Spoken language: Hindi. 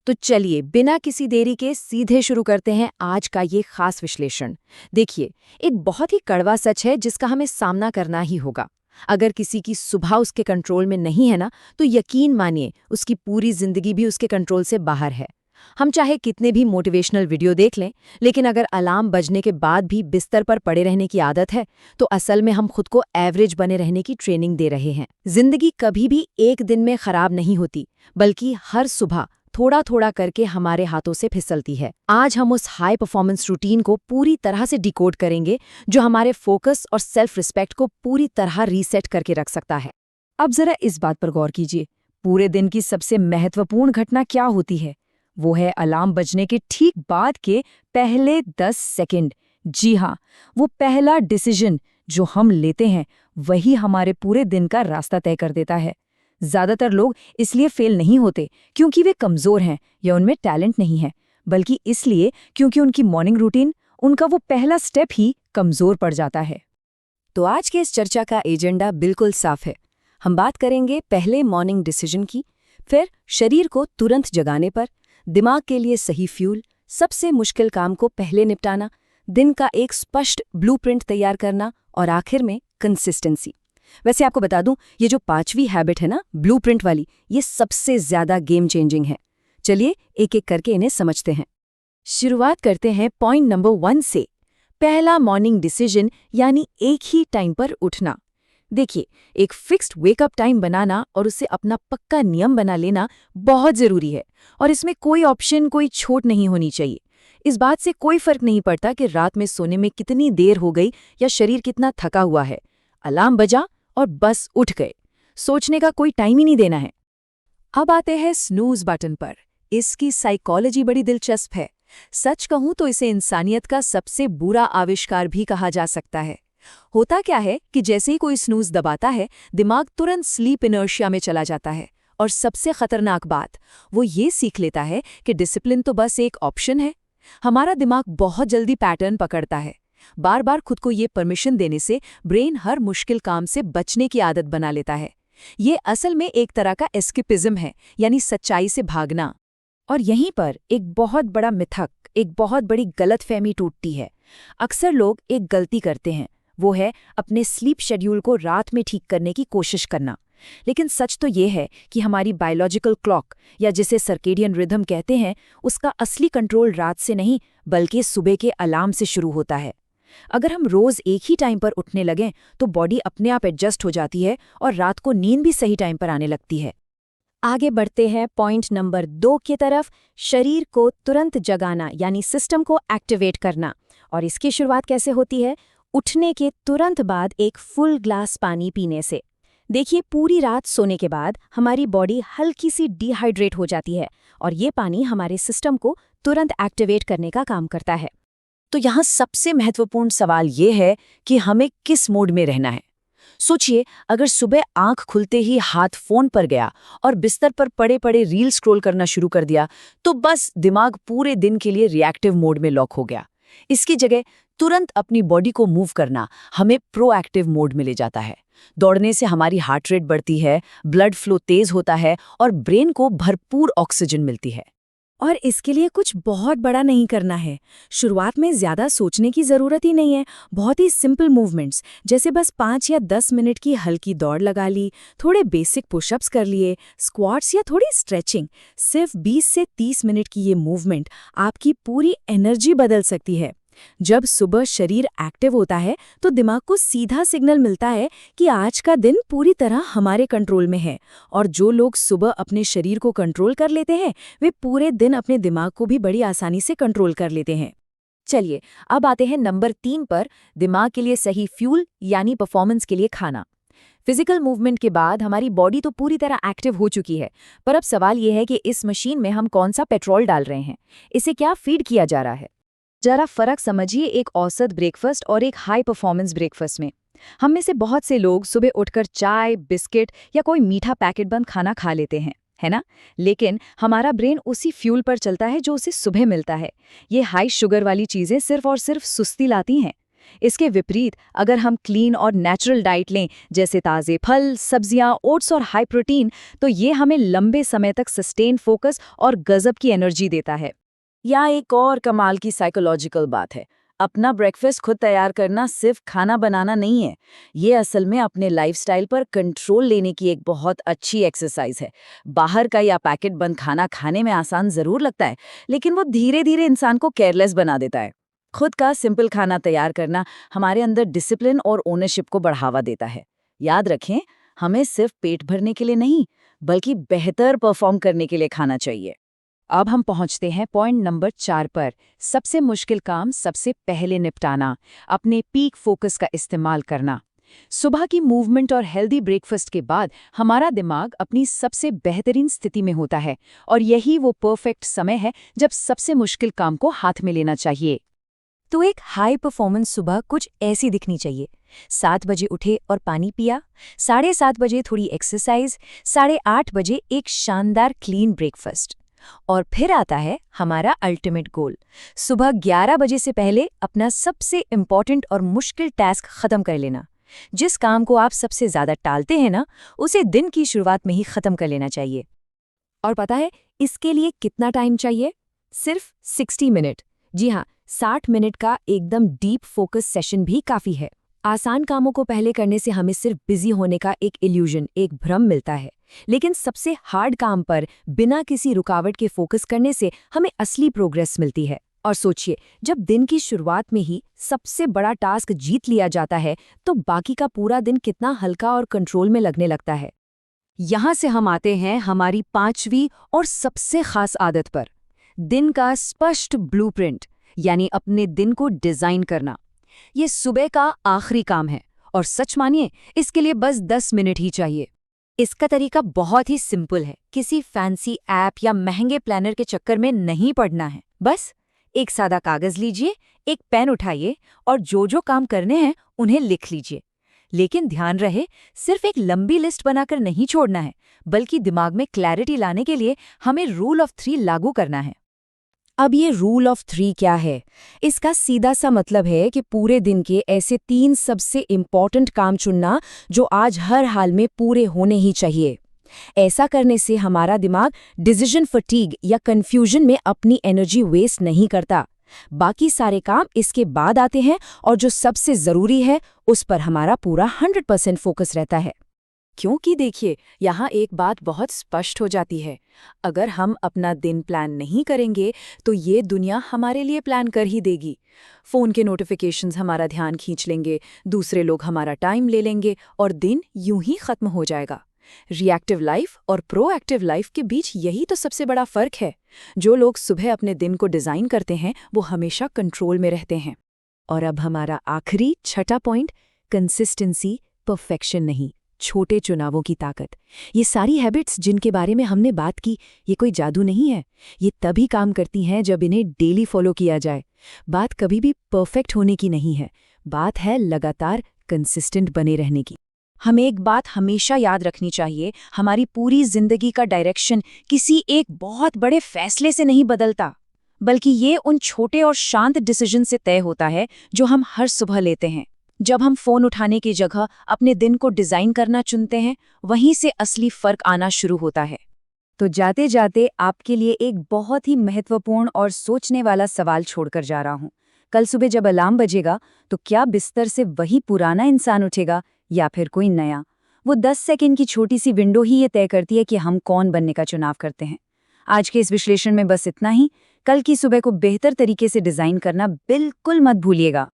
तो चलिए बिना किसी देरी के सीधे शुरू करते हैं आज का ये खास विश्लेषण। देखिए, एक बहुत ही कड़वा सच है जिसका हमें सामना करना ही होगा। अगर किसी की सुबह उसके कंट्रोल में नहीं है ना, तो यकीन मानिए उसकी पूरी जिंदगी भी उसके कंट्रोल से बाहर है। हम चाहे कितने भी मोटिवेशनल वीडियो देख लें, लेकिन अगर अलार्म बजने के बाद भी बिस्तर पर पड़े रहने की आदत है, तो असल में हम खुद को एवरेज बने रहने की ट्रेनिंग दे रहे हैं। जिंदगी कभी भी एक दिन में खराब नहीं होती, बल्कि हर सुबह थोड़ा थोड़ा करके हमारे हाथों से फिसलती है। आज हम उस हाई परफॉर्मेंस रूटीन को पूरी तरह से डिकोड करेंगे, जो हमारे फोकस और सेल्फ रिस्पेक्ट को पूरी तरह रीसेट करके रख सकता है। अब जरा इस बात पर गौर कीजिए, पूरे दिन की सबसे महत्वपूर्ण घटना क्या होती है? वो है अलार्म बजने के ठीक बाद के पहले 10 सेकंड। जी हाँ, वो पहला डिसीजन जो हम लेते हैं, वही हमारे पूरे दिन का रास्ता तय कर देता है। ज्यादातर लोग इसलिए फेल नहीं होते क्योंकि वे कमजोर हैं या उनमें टैलेंट नहीं है, बल्कि इसलिए क्योंकि उनकी मॉर्निंग रूटीन, उनका वो पहला स्टेप ही कमजोर पड़ जाता है। तो आज के इस चर्चा का एजेंडा बिल्कुल साफ है। हम बात करेंगे पहले मॉर्निंग डिसीजन की, फिर शरीर को तुरंत जगाने पर, दिमाग के लिए सही फ्यूल, सबसे मुश्किल काम को पहले निपटाना, दिन का एक स्पष्ट ब्लूप्रिंट तैयार करना और आखिर में कंसिस्टेंसी। वैसे आपको बता दूं, ये जो 5वीं हैबिट है ना, ब्लूप्रिंट वाली, ये सबसे ज्यादा गेम चेंजिंग है। चलिए एक एक करके इन्हें समझते हैं। शुरुआत करते हैं पॉइंट नंबर 1 से। पहला मॉर्निंग डिसीजन यानी एक ही टाइम पर उठना। देखिए, एक फिक्स्ड वेकअप टाइम बनाना और उसे अपना पक्का नियम बना लेना बहुत जरूरी है, और इसमें कोई ऑप्शन, कोई छूट नहीं होनी चाहिए। इस बात से कोई फर्क नहीं पड़ता कि रात में सोने में कितनी देर हो गई या शरीर कितना थका हुआ है। अलार्म बजा और बस उठ गए, सोचने का कोई टाइम ही नहीं देना है। अब आते हैं स्नूज बटन पर। इसकी साइकोलॉजी बड़ी दिलचस्प है। सच कहूं तो इसे इंसानियत का सबसे बुरा आविष्कार भी कहा जा सकता है। होता क्या है कि जैसे ही कोई स्नूज दबाता है, दिमाग तुरंत स्लीप इनर्शिया में चला जाता है, और सबसे खतरनाक बात, वो ये सीख लेता है कि डिसिप्लिन तो बस एक ऑप्शन है। हमारा दिमाग बहुत जल्दी पैटर्न पकड़ता है। बार बार खुद को ये परमिशन देने से ब्रेन हर मुश्किल काम से बचने की आदत बना लेता है। ये असल में एक तरह का एस्केपिज्म है, यानी सच्चाई से भागना। और यहीं पर एक बहुत बड़ा मिथक, एक बहुत बड़ी गलतफहमी टूटती है। अक्सर लोग एक गलती करते हैं, वो है अपने स्लीप शेड्यूल को रात में ठीक करने की कोशिश करना। लेकिन सच तो ये है कि हमारी बायोलॉजिकल क्लॉक, या जिसे सर्केडियन रिदम कहते हैं, उसका असली कंट्रोल रात से नहीं बल्कि सुबह के अलार्म से शुरू होता है। अगर हम रोज एक ही टाइम पर उठने लगें तो बॉडी अपने आप एडजस्ट हो जाती है और रात को नींद भी सही टाइम पर आने लगती है। आगे बढ़ते हैं पॉइंट नंबर 2 की तरफ, शरीर को तुरंत जगाना यानी सिस्टम को एक्टिवेट करना। और इसकी शुरुआत कैसे होती है? उठने के तुरंत बाद एक फुल ग्लास पानी पीने से। देखिए, पूरी रात सोने के बाद हमारी बॉडी हल्की सी डिहाइड्रेट हो जाती है, और ये पानी हमारे सिस्टम को तुरंत एक्टिवेट करने का काम करता है। तो यहाँ सबसे महत्वपूर्ण सवाल ये है कि हमें किस मोड में रहना है। सोचिए, अगर सुबह आंख खुलते ही हाथ फोन पर गया और बिस्तर पर पड़े पड़े रील स्क्रॉल करना शुरू कर दिया, तो बस दिमाग पूरे दिन के लिए रिएक्टिव मोड में लॉक हो गया। इसकी जगह तुरंत अपनी बॉडी को मूव करना हमें प्रोएक्टिव मोड में ले जाता है। दौड़ने से हमारी हार्ट रेट बढ़ती है, ब्लड फ्लो तेज होता है और ब्रेन को भरपूर ऑक्सीजन मिलती है। और इसके लिए कुछ बहुत बड़ा नहीं करना है। शुरुआत में ज्यादा सोचने की जरूरत ही नहीं है। बहुत ही सिंपल मूवमेंट्स, जैसे बस 5 या 10 मिनट की हल्की दौड़ लगा ली, थोड़े बेसिक पुशअप्स कर लिए, स्क्वाट्स या थोड़ी स्ट्रेचिंग। सिर्फ 20 से 30 मिनट की ये मूवमेंट आपकी पूरी एनर्जी बदल सकती है। जब सुबह शरीर एक्टिव होता है तो दिमाग को सीधा सिग्नल मिलता है कि आज का दिन पूरी तरह हमारे कंट्रोल में है, और जो लोग सुबह अपने शरीर को कंट्रोल कर लेते हैं, वे पूरे दिन अपने दिमाग को भी बड़ी आसानी से कंट्रोल कर लेते हैं। चलिए अब आते हैं नंबर 3 पर, दिमाग के लिए सही फ्यूल यानी परफॉर्मेंस के लिए खाना। फिजिकल मूवमेंट के बाद हमारी बॉडी तो पूरी तरह एक्टिव हो चुकी है, पर अब सवाल यह है कि इस मशीन में हम कौन सा पेट्रोल डाल रहे हैं, इसे क्या फीड किया जा रहा है। जरा फर्क समझिए एक औसत ब्रेकफास्ट और एक हाई परफॉर्मेंस ब्रेकफास्ट में। हम में से बहुत से लोग सुबह उठकर चाय, बिस्किट या कोई मीठा पैकेट बंद खाना खा लेते हैं, है ना? लेकिन हमारा ब्रेन उसी फ्यूल पर चलता है जो उसे सुबह मिलता है। ये हाई शुगर वाली चीजें सिर्फ और सिर्फ सुस्ती लाती हैं। इसके विपरीत अगर हम क्लीन और नेचुरल डाइट लें, जैसे ताज़े फल, सब्जियां, ओट्स और हाई प्रोटीन, तो ये हमें लंबे समय तक सस्टेन फोकस और गजब की एनर्जी देता है। यहाँ एक और कमाल की साइकोलॉजिकल बात है। अपना ब्रेकफास्ट खुद तैयार करना सिर्फ खाना बनाना नहीं है, ये असल में अपने लाइफस्टाइल पर कंट्रोल लेने की एक बहुत अच्छी एक्सरसाइज है। बाहर का या पैकेट बंद खाना खाने में आसान जरूर लगता है, लेकिन वो धीरे धीरे इंसान को केयरलेस बना देता है। खुद का सिंपल खाना तैयार करना हमारे अंदर डिसिप्लिन और ओनरशिप को बढ़ावा देता है। याद रखें, हमें सिर्फ पेट भरने के लिए नहीं, बल्कि बेहतर परफॉर्म करने के लिए खाना चाहिए। अब हम पहुंचते हैं पॉइंट नंबर 4 पर। सबसे मुश्किल काम सबसे पहले निपटाना, अपने पीक फोकस का इस्तेमाल करना। सुबह की मूवमेंट और हेल्दी ब्रेकफास्ट के बाद हमारा दिमाग अपनी सबसे बेहतरीन स्थिति में होता है, और यही वो परफेक्ट समय है जब सबसे मुश्किल काम को हाथ में लेना चाहिए। तो एक हाई परफॉर्मेंस सुबह कुछ ऐसी दिखनी चाहिए। 7 बजे उठे और पानी पिया, 7:30 बजे थोड़ी एक्सरसाइज, 8:30 बजे एक शानदार क्लीन ब्रेकफास्ट। और फिर आता है हमारा अल्टीमेट गोल, सुबह 11 बजे से पहले अपना सबसे इम्पॉर्टेंट और मुश्किल टास्क खत्म कर लेना। जिस काम को आप सबसे ज्यादा टालते हैं ना, उसे दिन की शुरुआत में ही खत्म कर लेना चाहिए। और पता है इसके लिए कितना टाइम चाहिए? सिर्फ 60 मिनट। जी हाँ, 60 मिनट का एकदम डीप फोकस सेशन भी काफी है। आसान कामों को पहले करने से हमें सिर्फ बिजी होने का एक इल्यूजन, एक भ्रम मिलता है, लेकिन सबसे हार्ड काम पर बिना किसी रुकावट के फोकस करने से हमें असली प्रोग्रेस मिलती है। और सोचिए, जब दिन की शुरुआत में ही सबसे बड़ा टास्क जीत लिया जाता है, तो बाकी का पूरा दिन कितना हल्का और कंट्रोल में लगने लगता है। यहाँ से हम आते हैं हमारी 5वीं और सबसे खास आदत पर, दिन का स्पष्ट ब्लूप्रिंट, यानी अपने दिन को डिजाइन करना। ये सुबह का आखिरी काम है, और सच मानिए इसके लिए बस 10 मिनट ही चाहिए। इसका तरीका बहुत ही सिंपल है। किसी फैंसी ऐप या महंगे प्लानर के चक्कर में नहीं पड़ना है। बस एक सादा कागज लीजिए, एक पेन उठाइए और जो जो काम करने हैं उन्हें लिख लीजिए। लेकिन ध्यान रहे, सिर्फ एक लंबी लिस्ट बनाकर नहीं छोड़ना है, बल्कि दिमाग में क्लैरिटी लाने के लिए हमें रूल ऑफ 3 लागू करना है। अब ये रूल ऑफ 3 क्या है? इसका सीधा सा मतलब है कि पूरे दिन के ऐसे 3 सबसे इम्पॉर्टेंट काम चुनना जो आज हर हाल में पूरे होने ही चाहिए। ऐसा करने से हमारा दिमाग डिसीजन फटीग या कंफ्यूजन में अपनी एनर्जी वेस्ट नहीं करता। बाकी सारे काम इसके बाद आते हैं, और जो सबसे ज़रूरी है उस पर हमारा पूरा 100% फोकस रहता है। क्योंकि देखिए, यहाँ एक बात बहुत स्पष्ट हो जाती है। अगर हम अपना दिन प्लान नहीं करेंगे तो ये दुनिया हमारे लिए प्लान कर ही देगी। फ़ोन के नोटिफिकेशंस हमारा ध्यान खींच लेंगे, दूसरे लोग हमारा टाइम ले लेंगे, और दिन यूं ही खत्म हो जाएगा। रिएक्टिव लाइफ और प्रोएक्टिव लाइफ के बीच यही तो सबसे बड़ा फ़र्क है। जो लोग सुबह अपने दिन को डिज़ाइन करते हैं वो हमेशा कंट्रोल में रहते हैं। और अब हमारा आखिरी 6वां पॉइंट, कंसिस्टेंसी, परफेक्शन नहीं, छोटे चुनावों की ताकत। ये सारी हैबिट्स जिनके बारे में हमने बात की, ये कोई जादू नहीं है। ये तभी काम करती हैं जब इन्हें डेली फॉलो किया जाए। बात कभी भी परफेक्ट होने की नहीं है, बात है लगातार कंसिस्टेंट बने रहने की। हमें एक बात हमेशा याद रखनी चाहिए, हमारी पूरी जिंदगी का डायरेक्शन किसी एक बहुत बड़े फैसले से नहीं बदलता, बल्कि ये उन छोटे और शांत डिसीजन से तय होता है जो हम हर सुबह लेते हैं। जब हम फ़ोन उठाने की जगह अपने दिन को डिज़ाइन करना चुनते हैं, वहीं से असली फ़र्क आना शुरू होता है। तो जाते जाते आपके लिए एक बहुत ही महत्वपूर्ण और सोचने वाला सवाल छोड़कर जा रहा हूँ। कल सुबह जब अलार्म बजेगा, तो क्या बिस्तर से वही पुराना इंसान उठेगा या फिर कोई नया? वो 10 सेकंड की छोटी सी विंडो ही ये तय करती है कि हम कौन बनने का चुनाव करते हैं। आज के इस विश्लेषण में बस इतना ही। कल की सुबह को बेहतर तरीके से डिज़ाइन करना बिल्कुल मत भूलिएगा।